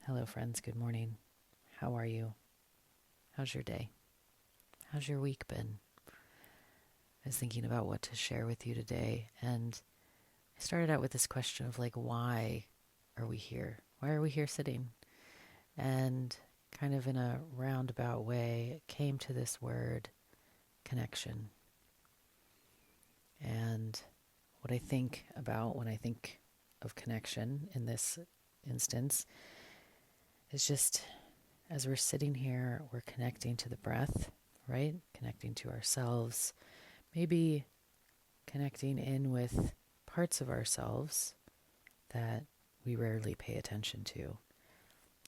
Hello, friends. Good morning. How are you? How's your day? How's your week been? I was thinking about what to share with you today, and I started out with this question of why are we here? Why are we here sitting? And kind of in a roundabout way, it came to this word, connection. And what I think about when I think of connection in this instance is just as we're sitting here, we're connecting to the breath, right? Connecting to ourselves, maybe connecting in with parts of ourselves that we rarely pay attention to.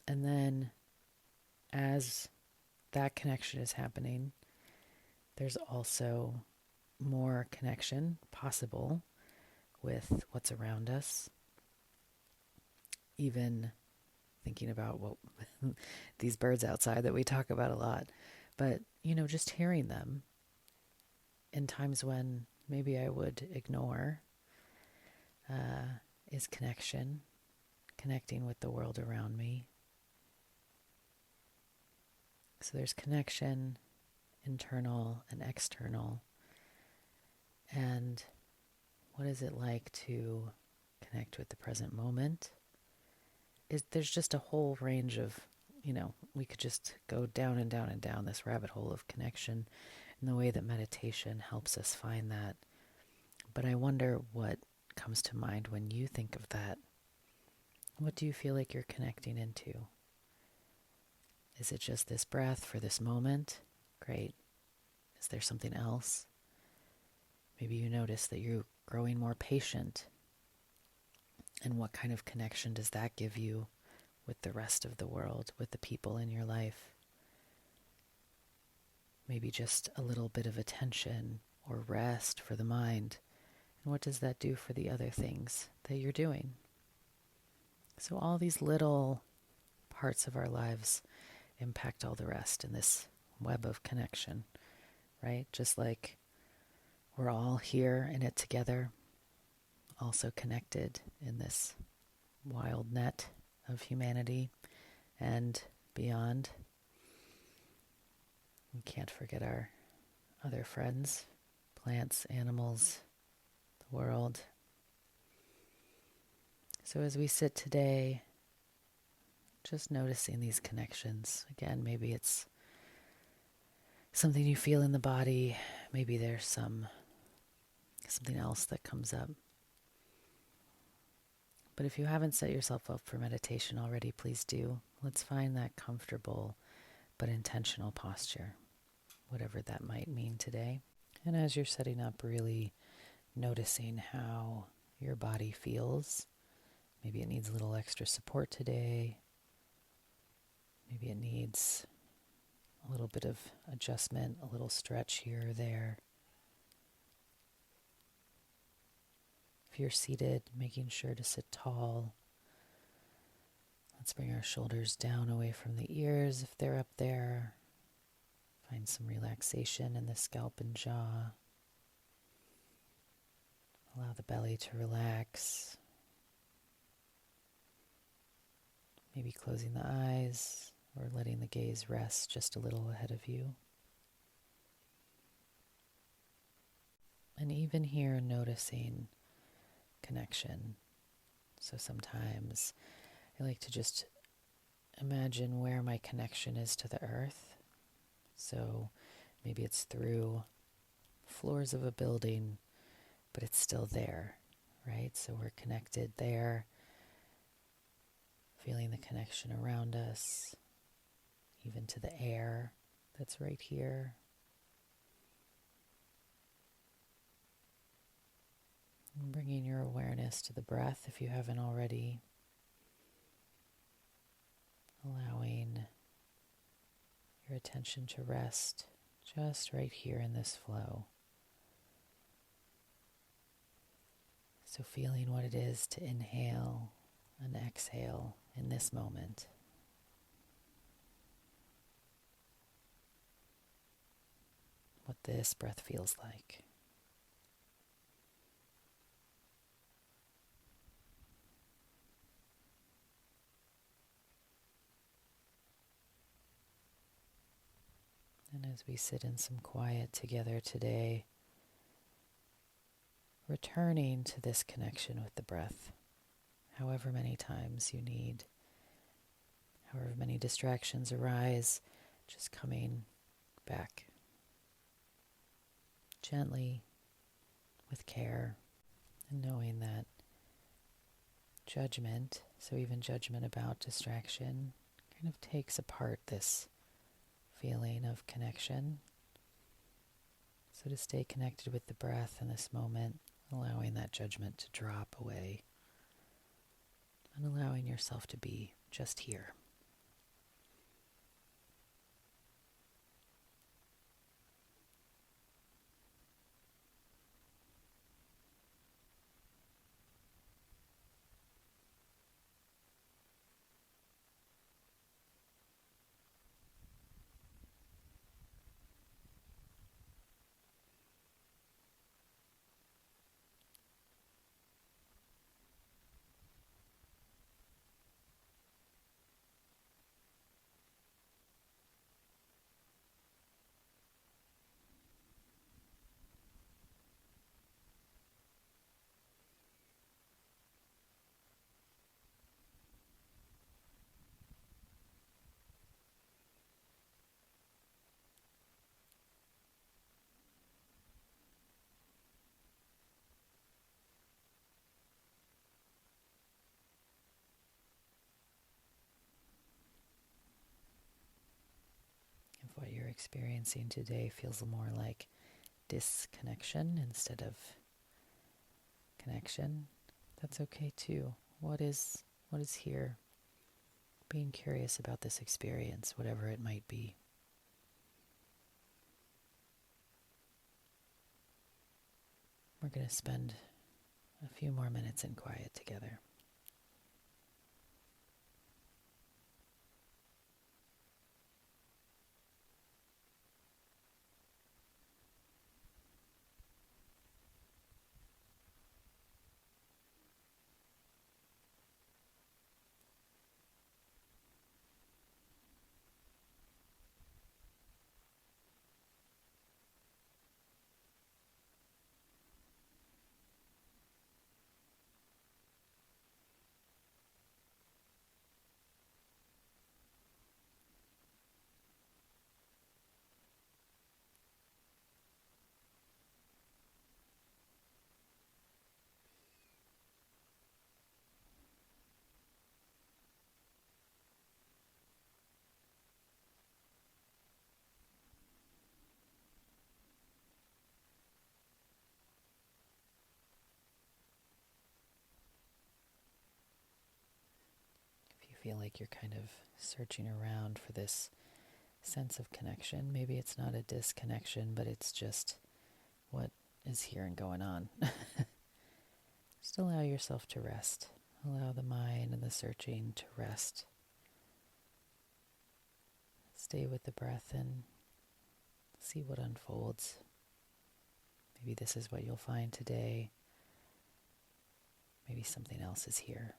And then as that connection is happening, there's also more connection possible with what's around us. Even thinking about these birds outside that we talk about a lot. But, just hearing them in times when maybe I would ignore is connection, connecting with the world around me. So there's connection, internal and external. And what is it like to connect with the present moment? There's just a whole range of, we could just go down and down and down this rabbit hole of connection in the way that meditation helps us find that. But I wonder what comes to mind when you think of that. What do you feel like you're connecting into? Is it just this breath for this moment? Great. Is there something else? Maybe you notice that you're growing more patient. And what kind of connection does that give you with the rest of the world, with the people in your life? Maybe just a little bit of attention or rest for the mind. And what does that do for the other things that you're doing? So all these little parts of our lives impact all the rest in this web of connection, right? Just like we're all here in it together, also connected in this wild net of humanity and beyond. We can't forget our other friends, plants, animals, the world. So as we sit today, just noticing these connections. Again, maybe it's something you feel in the body. Maybe there's something else that comes up. But if you haven't set yourself up for meditation already, please do. Let's find that comfortable but intentional posture, whatever that might mean today. And as you're setting up, really noticing how your body feels. Maybe it needs a little extra support today. Maybe it needs a little bit of adjustment, a little stretch here or there. If you're seated, making sure to sit tall. Let's bring our shoulders down away from the ears if they're up there. Find some relaxation in the scalp and jaw. Allow the belly to relax. Maybe closing the eyes or letting the gaze rest just a little ahead of you. And even here, noticing connection. So sometimes I like to just imagine where my connection is to the earth. So maybe it's through floors of a building, but it's still there, right? So we're connected there, feeling the connection around us, even to the air that's right here. And bringing your awareness to the breath if you haven't already. Allowing your attention to rest just right here in this flow. So feeling what it is to inhale and exhale in this moment. What this breath feels like. As we sit in some quiet together today, returning to this connection with the breath, however many times you need, however many distractions arise, just coming back gently, with care, and knowing that judgment, so even judgment about distraction, kind of takes apart this feeling of connection. So to stay connected with the breath in this moment, allowing that judgment to drop away and allowing yourself to be just here. If what you're experiencing today feels more like disconnection instead of connection, that's okay too. What is here? Being curious about this experience, whatever it might be. We're going to spend a few more minutes in quiet together. If you feel like you're kind of searching around for this sense of connection, maybe it's not a disconnection, but it's just what is here and going on. Just allow yourself to rest. Allow the mind and the searching to rest. Stay with the breath and see what unfolds. Maybe this is what you'll find today. Maybe something else is here.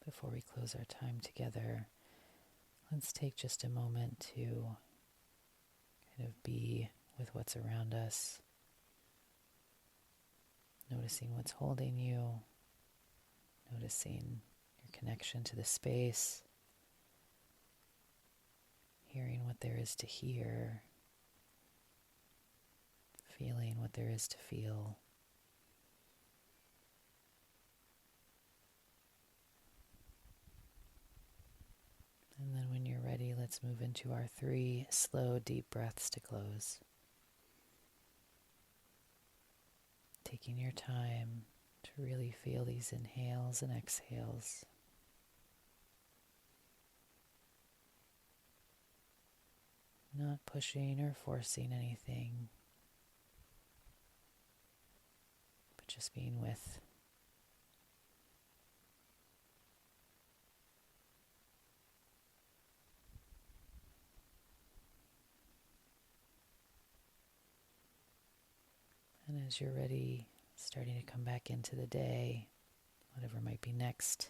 Before we close our time together, let's take just a moment to kind of be with what's around us, noticing what's holding you, noticing your connection to the space, hearing what there is to hear, feeling what there is to feel. Let's move into our 3 slow, deep breaths to close. Taking your time to really feel these inhales and exhales. Not pushing or forcing anything, but just being with. And as you're ready, starting to come back into the day, whatever might be next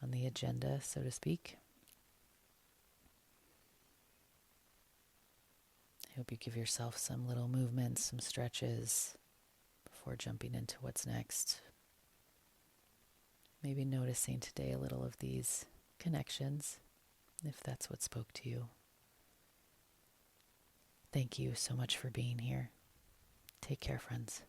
on the agenda, so to speak. I hope you give yourself some little movements, some stretches before jumping into what's next. Maybe noticing today a little of these connections, if that's what spoke to you. Thank you so much for being here. Take care, friends.